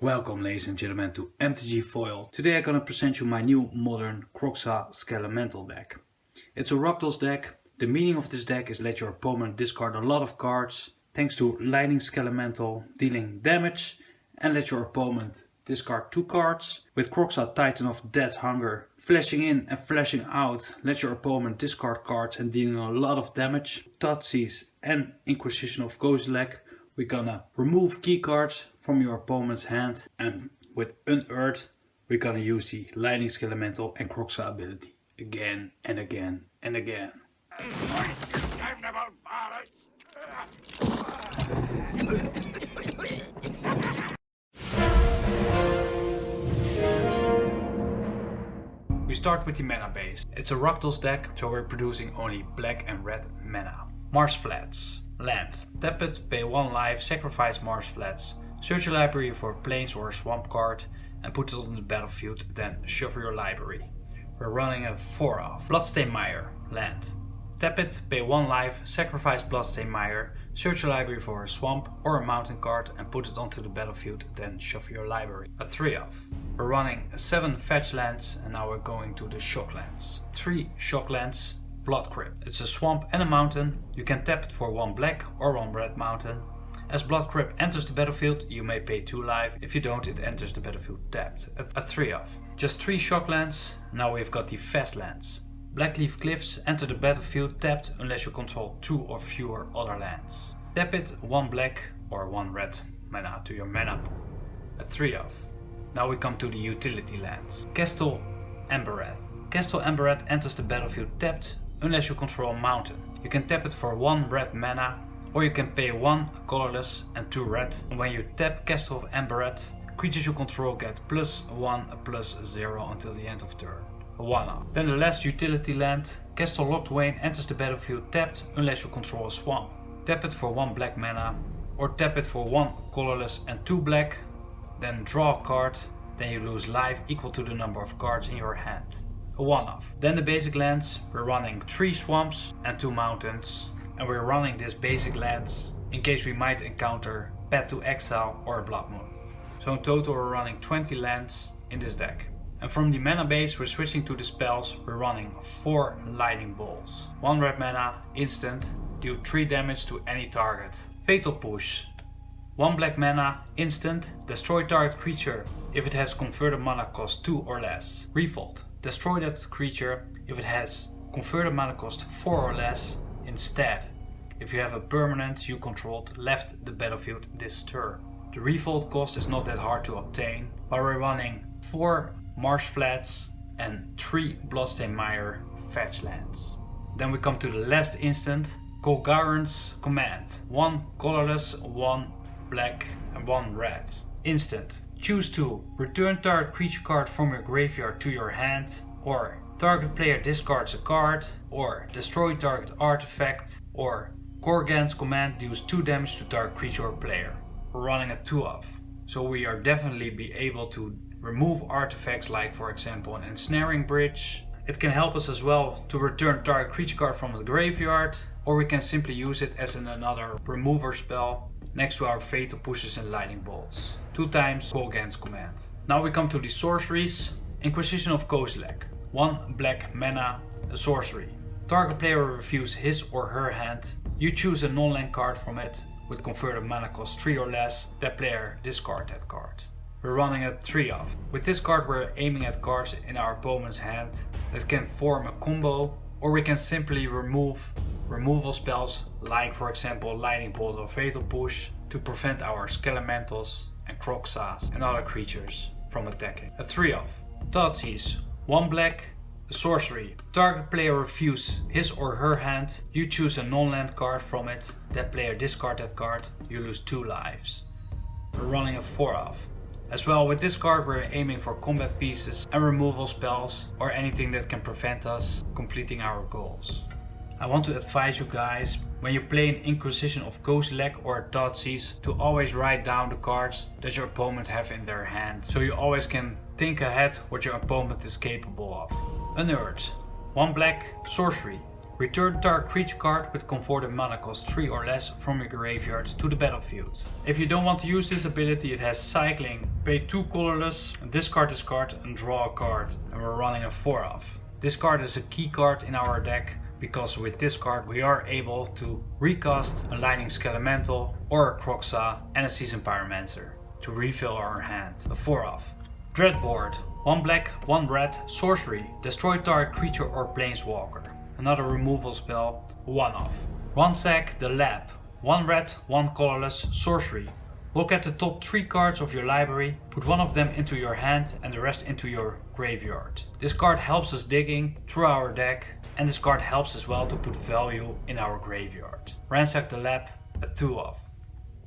Welcome ladies and gentlemen to MTG Foil. Today I'm gonna present you my new modern Kroxa Skelemental deck. It's a Rakdos deck. The meaning of this deck is let your opponent discard a lot of cards thanks to Lightning Skelemental dealing damage, and let your opponent discard 2 cards. With Kroxa Titan of Dead Hunger flashing in and flashing out, let your opponent discard cards and dealing a lot of damage. Thoughtseize and Inquisition of Kozilek, we're gonna remove key cards from your opponent's hand, and with Unearth we're gonna use the Lightning Skelemental and Kroxa ability again and again and again. We start with the mana base. It's a Rakdos deck, so we're producing only black and red mana. Marsh Flats. Land. Tap it, pay 1 life, sacrifice Marsh Flats. Search your library for a plains or a swamp card and put it on the battlefield, then shuffle your library. We're running a 4-off. Bloodstained Mire. Land. Tap it, pay 1 life, sacrifice Bloodstained Mire, search your library for a swamp or a mountain card and put it onto the battlefield, then shuffle your library. A 3-off. We're running 7 fetch lands and now we're going to the shock lands. 3 shock lands. Blood Crypt. It's a swamp and a mountain. You can tap it for 1 black or 1 red mountain. As Blood Crypt enters the battlefield, you may pay 2 life. If you don't, it enters the battlefield tapped. A 3-off. Just 3 shock lands. Now we've got the fast lands. Blackleaf Cliffs enter the battlefield tapped unless you control 2 or fewer other lands. Tap it 1 black or 1 red mana to your mana pool. A 3-off. Now we come to the utility lands. Castle Embereth. Castle Embereth enters the battlefield tapped unless you control a mountain. You can tap it for 1 red mana, or you can pay 1 colorless and 2 red. And when you tap Castle of Embereth, creatures you control get +1/+0 until the end of turn. A 1-off. Then the last utility land, Castle Locked Wain enters the battlefield tapped unless you control a swamp. Tap it for 1 black mana, or tap it for 1 colorless and 2 black, then draw a card, then you lose life equal to the number of cards in your hand. A 1-off. Then the basic lands, we're running 3 swamps and 2 mountains, and we're running these basic lands in case we might encounter Path to Exile or a Blood Moon. So in total we're running 20 lands in this deck. And from the mana base we're switching to the spells. We're running 4 lightning bolts. 1 red mana, instant, deal 3 damage to any target. Fatal Push. 1 black mana, instant, destroy target creature if it has converted mana cost 2 or less. Revolt. Destroy that creature if it has converted mana cost 4 or less. Instead, if you have a permanent you controlled left the battlefield this turn. The revolt cost is not that hard to obtain, but we're running 4 Marsh Flats and 3 Bloodstained Mire fetch lands. Then we come to the last instant, Golgarron's Command. 1 colorless, 1 black and 1 red. Instant. Choose to return target creature card from your graveyard to your hand, or target player discards a card, or destroy target artifact, or Gorgan's Command deals 2 damage to target creature or player. We're running a 2-off, so we are definitely be able to remove artifacts like for example an Ensnaring Bridge. It can help us as well to return target creature card from the graveyard, or we can simply use it as another remover spell next to our Fatal Pushes and Lightning Bolts. 2 times Gorgan's Command. Now we come to the sorceries. Inquisition of Kozilek. 1 black mana, a sorcery. Target player reviews his or her hand. You choose a non-land card from it with converted mana cost 3 or less. That player discard that card. We're running a 3-off. With this card we're aiming at cards in our opponent's hand that can form a combo, or we can simply remove removal spells like for example Lightning Bolt or Fatal Push to prevent our Skelementals and Kroxas and other creatures from attacking. A 3-off. Thoughtseize. 1 black, a sorcery. Target player reviews his or her hand. You choose a non-land card from it. That player discard that card. You lose 2 lives. We're running a 4-off. As well, with this card we're aiming for combat pieces and removal spells, or anything that can prevent us completing our goals. I want to advise you guys, when you play an Inquisition of Kozilek or a Thoughtseize, to always write down the cards that your opponent have in their hand, so you always can think ahead what your opponent is capable of. Unearth. 1 black, sorcery. Return target creature card with converted mana cost 3 or less from your graveyard to the battlefield. If you don't want to use this ability, it has cycling. Pay 2 colorless, discard this card and draw a card, and we're running a 4-off. This card is a key card in our deck because with this card we are able to recast a Lightning Skelemental or a Kroxa and a Seasoned Pyromancer to refill our hand. A 4-off. Sideboard. 1 black, 1 red, sorcery. Destroy target creature or planeswalker. Another removal spell, 1-off. Ransack the lab. 1 red, 1 colorless, sorcery. Look at the top 3 cards of your library, put 1 of them into your hand and the rest into your graveyard. This card helps us digging through our deck, and this card helps as well to put value in our graveyard. Ransack the lab, a 2-off.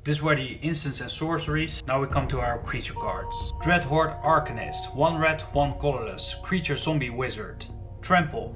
This were the instants and sorceries. Now we come to our creature cards. Dreadhorde Arcanist. 1 red, 1 colorless. Creature zombie wizard. Trample.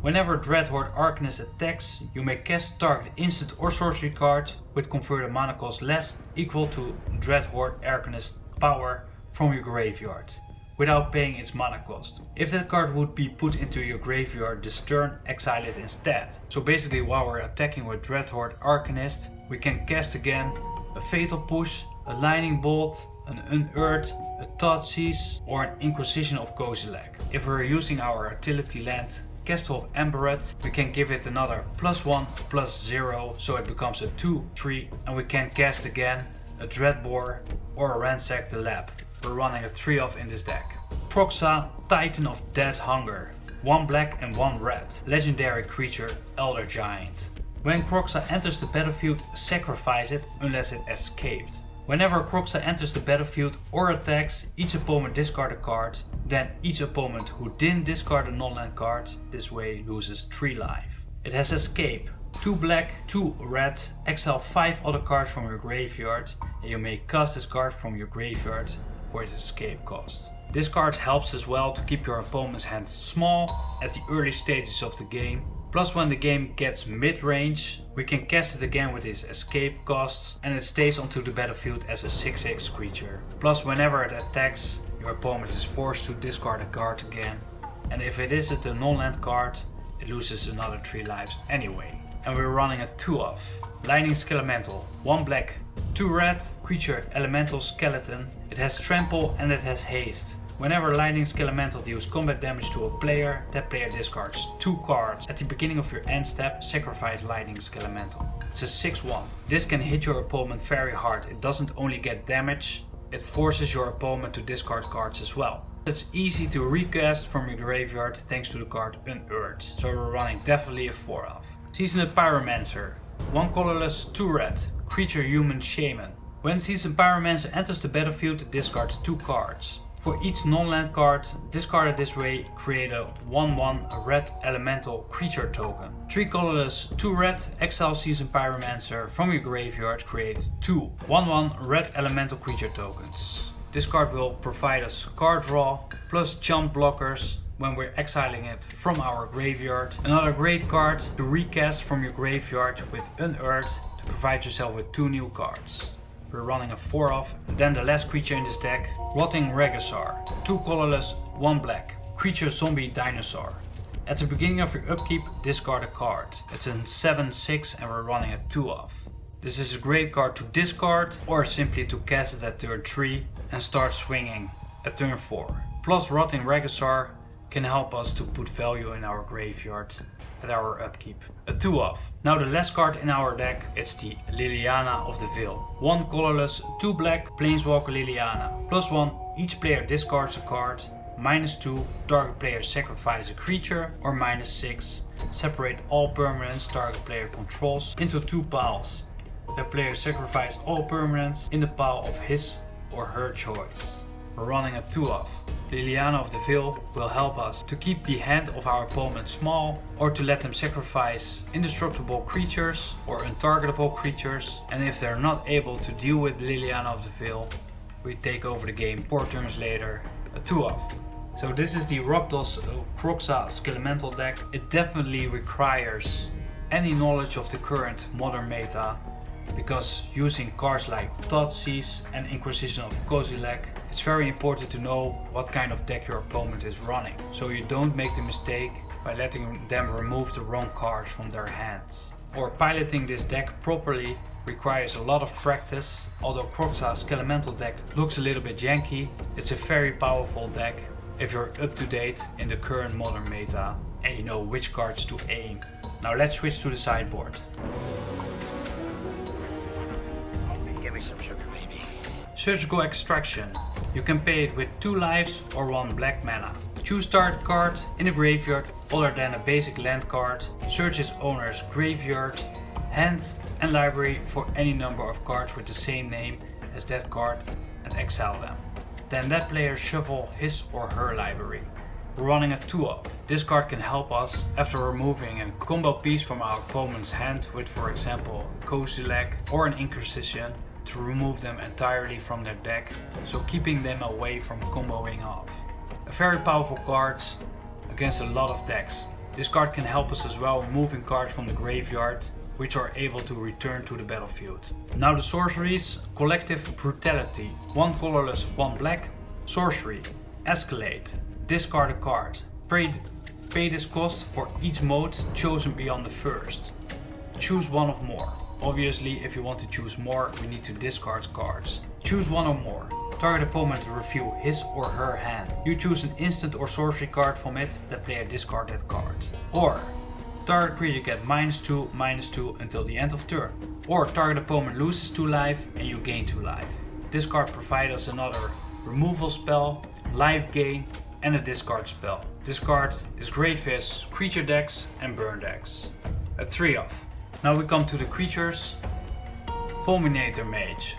Whenever Dreadhorde Arcanist attacks, you may cast target instant or sorcery card with converted mana cost less equal to Dreadhorde Arcanist power from your graveyard, without paying its mana cost. If that card would be put into your graveyard this turn, exile it instead. So basically while we're attacking with Dreadhorde Arcanist, we can cast again a Fatal Push, a Lightning Bolt, an Unearth, a Thoughtseize or an Inquisition of Kozilek. If we're using our utility land Castle of Embereth, we can give it another +1/+0 so it becomes a 2/3 and we can cast again a Dreadbore or a Ransack the Lab. We're running a 3-off in this deck. Kroxa, Titan of Dead Hunger. 1 black and 1 red. Legendary creature, Elder Giant. When Kroxa enters the battlefield, sacrifice it unless it escaped. Whenever Kroxa enters the battlefield or attacks, each opponent discard a card, then each opponent who didn't discard a non-land card this way loses 3 life. It has escape. 2 black, 2 red, exile 5 other cards from your graveyard and you may cast this card from your graveyard for its escape cost. This card helps as well to keep your opponent's hand small at the early stages of the game. Plus when the game gets mid-range, we can cast it again with its escape cost and it stays onto the battlefield as a 6/6 creature. Plus whenever it attacks, your opponent is forced to discard a card again, and if it isn't a non-land card, it loses another 3 lives anyway. And we're running a 2-off. Lightning Skelemental. 1 black, 2 red, creature elemental skeleton. It has trample and it has haste. Whenever Lightning Skelemental deals combat damage to a player, that player discards 2 cards. At the beginning of your end step, sacrifice Lightning Skelemental. It's a 6/1. This can hit your opponent very hard. It doesn't only get damage, it forces your opponent to discard cards as well. It's easy to recast from your graveyard thanks to the card Unearthed. So we're running definitely a 4-off. Seasoned Pyromancer. 1 colorless, 2 red. Creature human shaman. When Seasoned Pyromancer enters the battlefield, it discards 2 cards. For each non-land card discarded this way, create a 1/1 red elemental creature token. 3 colorless, 2 red, exile Seasoned Pyromancer from your graveyard, create 2 1/1 red elemental creature tokens. This card will provide us card draw plus jump blockers when we're exiling it from our graveyard. Another great card to recast from your graveyard with Unearthed to provide yourself with 2 new cards. We're running a 4-off. Then the last creature in this deck, Rotting Regisaur. 2 colorless, 1 black. Creature zombie dinosaur. At the beginning of your upkeep, discard a card. It's a 7/6 and we're running a 2-off. This is a great card to discard or simply to cast it at turn 3 and start swinging at turn 4. Plus Rotting Regisaur can help us to put value in our graveyard at our upkeep. A 2-off. Now the last card in our deck, it's the Liliana of the Veil. 1 colorless, 2 black, Planeswalker Liliana. +1, each player discards a card. -2, target player sacrifices a creature. Or -6, separate all permanents target player controls into 2 piles. The player sacrifices all permanents in the pile of his or her choice. We're running a 2-off. Liliana of the Veil will help us to keep the hand of our opponent small or to let them sacrifice indestructible creatures or untargetable creatures, and if they're not able to deal with Liliana of the Veil, we take over the game 4 turns later, a 2-off. So this is the Rakdos Kroxa Skelemental deck. It definitely requires any knowledge of the current modern meta, because using cards like Thoughtseize and Inquisition of Kozilek, it's very important to know what kind of deck your opponent is running, so you don't make the mistake by letting them remove the wrong cards from their hands. Or piloting this deck properly requires a lot of practice. Although Kroxa's Skelemental deck looks a little bit janky, it's a very powerful deck if you're up to date in the current modern meta and you know which cards to aim. Now let's switch to the sideboard. Give me some sugar, baby. Surgical Extraction. You can pay it with 2 lives or 1 black mana. Choose target card in the graveyard other than a basic land card. Search its owner's graveyard, hand and library for any number of cards with the same name as that card and exile them. Then that player shuffle his or her library. We're running a 2-of. This card can help us after removing a combo piece from our opponent's hand with, for example, Kozilek or an Inquisition, to remove them entirely from their deck, so keeping them away from comboing off. A very powerful card against a lot of decks. This card can help us as well removing cards from the graveyard, which are able to return to the battlefield. Now the sorceries. Collective Brutality. 1 colorless, 1 black. Sorcery. Escalate. Discard a card. Pay this cost for each mode chosen beyond the first. Choose one of more. Obviously, if you want to choose more, we need to discard cards. Choose one or more. Target opponent to review his or her hand. You choose an instant or sorcery card from it, that player discard that card. Or target creature get -2/-2 until the end of turn. Or target opponent loses 2 life and you gain 2 life. This card provides us another removal spell, life gain and a discard spell. This card is great for creature decks and burn decks. A 3-of. Now we come to the creatures. Fulminator Mage.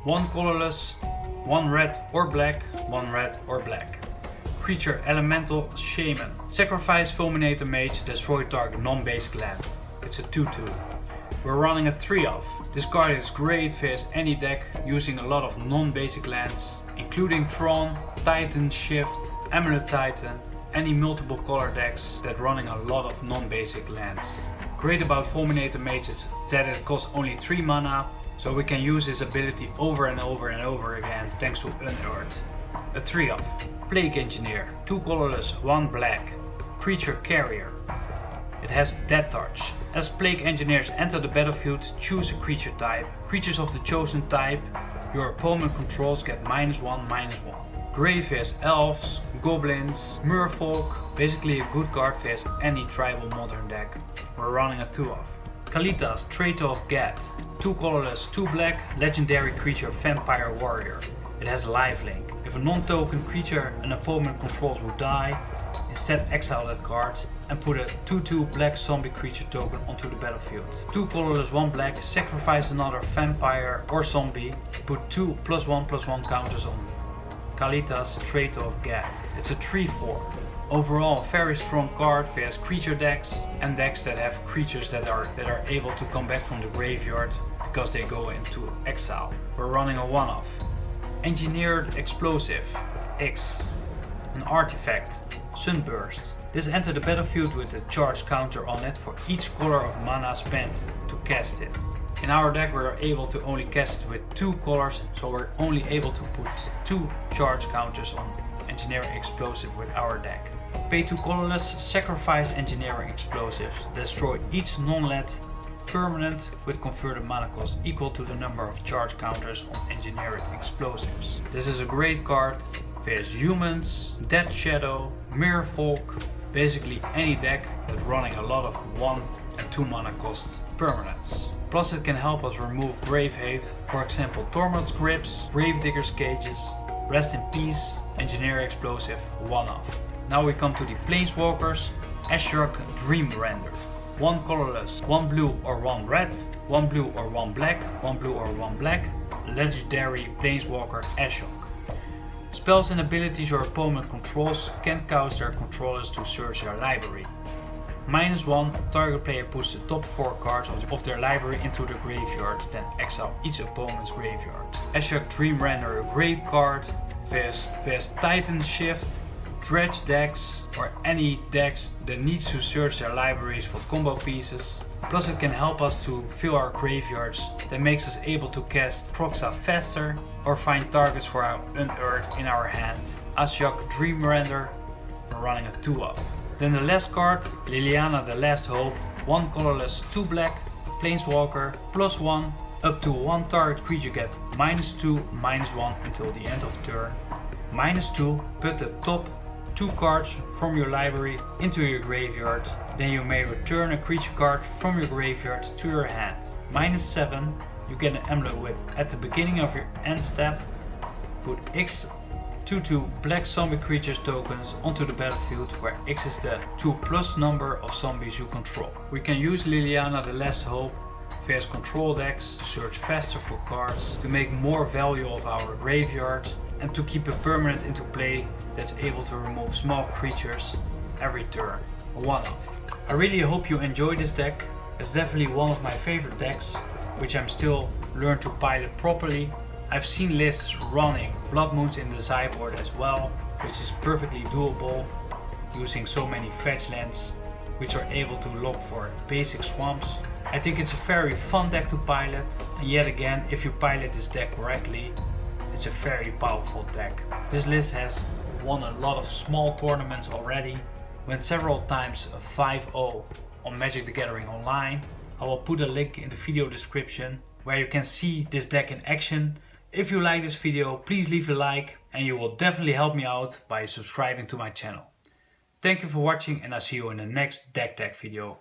1 colorless, 1 red or black, 1 red or black. Creature Elemental Shaman. Sacrifice Fulminator Mage, destroy target non-basic land. It's a 2/2. We're running a 3-of. This card is great versus any deck using a lot of non-basic lands, including Tron, Titan Shift, Amulet Titan, any multiple color decks that running a lot of non-basic lands. Great about Fulminator Mage is that it costs only 3 mana, so we can use his ability over and over and over again thanks to Unearth. A 3-of. Plague Engineer. 2 colorless, 1 black. Creature Carrier. It has Death Touch. As Plague Engineers enter the battlefield, choose a creature type. Creatures of the chosen type your opponent controls get -1/-1. Great vs elves, goblins, merfolk. Basically a good card vs any tribal modern deck. We're running a 2-of. Kalita's Traitor of Gad. 2 colorless, 2 black, legendary creature Vampire Warrior. It has lifelink. If a non-token creature an opponent controls would die, instead exile that card and put a 2/2 black zombie creature token onto the battlefield. 2 colorless, 1 black, sacrifice another vampire or zombie, put 2 +1/+1 counters on Kalita's Traitor of Gad. It's a 3/4. Overall, very strong card vs creature decks and decks that have creatures that are able to come back from the graveyard because they go into exile. We're running a 1-of. Engineered Explosive X. An artifact. Sunburst. This enters the battlefield with a charge counter on it for each color of mana spent to cast it. In our deck we're able to only cast it with 2 colors, so we're only able to put 2 charge counters on Engineering Explosive with our deck. Pay 2 colorless, sacrifice Engineering Explosives, destroy each non-land permanent with converted mana cost equal to the number of charge counters on Engineering Explosives. This is a great card versus humans, Dead Shadow, Merfolk, basically any deck that's running a lot of 1 and 2 mana cost permanents. Plus it can help us remove Grave Hate, for example Tormod's Grips, Gravedigger's Cages, Rest in Peace, Engineer Explosive, 1-of. Now we come to the Planeswalkers. Ashok Dream Render. 1 colorless, 1 blue or 1 red, 1 blue or 1 black, 1 blue or 1 black, legendary Planeswalker Ashok. Spells and abilities your opponent controls can cause their controllers to search their library. -1, target player puts the top 4 cards of their library into the graveyard, then exile each opponent's graveyard. Ashok Dream Render, a great card vs Titan Shift, Dredge decks or any decks that needs to search their libraries for combo pieces. Plus it can help us to fill our graveyards, that makes us able to cast Kroxa faster or find targets for our Unearth in our hand. Ashok Dream Render, we're running a 2-of. Then the last card, Liliana the Last Hope, 1 colorless, 2 black, Planeswalker, +1, up to 1 target creature get -2, -1 until the end of turn. -2, put the top 2 cards from your library into your graveyard, then you may return a creature card from your graveyard to your hand. -7, you get an amulet with at the beginning of your end step, put X 2/2 black zombie creatures tokens onto the battlefield, where X is the 2+ number of zombies you control. We can use Liliana the Last Hope vs control decks to search faster for cards, to make more value of our graveyard, and to keep a permanent into play that's able to remove small creatures every turn. A one-off. I really hope you enjoy this deck. It's definitely one of my favorite decks, which I'm still learning to pilot properly. I've seen lists running Blood Moons in the Sideboard as well, which is perfectly doable, using so many fetch lands, which are able to lock for basic swamps. I think it's a very fun deck to pilot, and yet again, if you pilot this deck correctly, it's a very powerful deck. This list has won a lot of small tournaments already, went several times a 5-0 on Magic the Gathering Online. I will put a link in the video description where you can see this deck in action. If you like this video, please leave a like, and you will definitely help me out by subscribing to my channel. Thank you for watching, and I'll see you in the next deck tech video.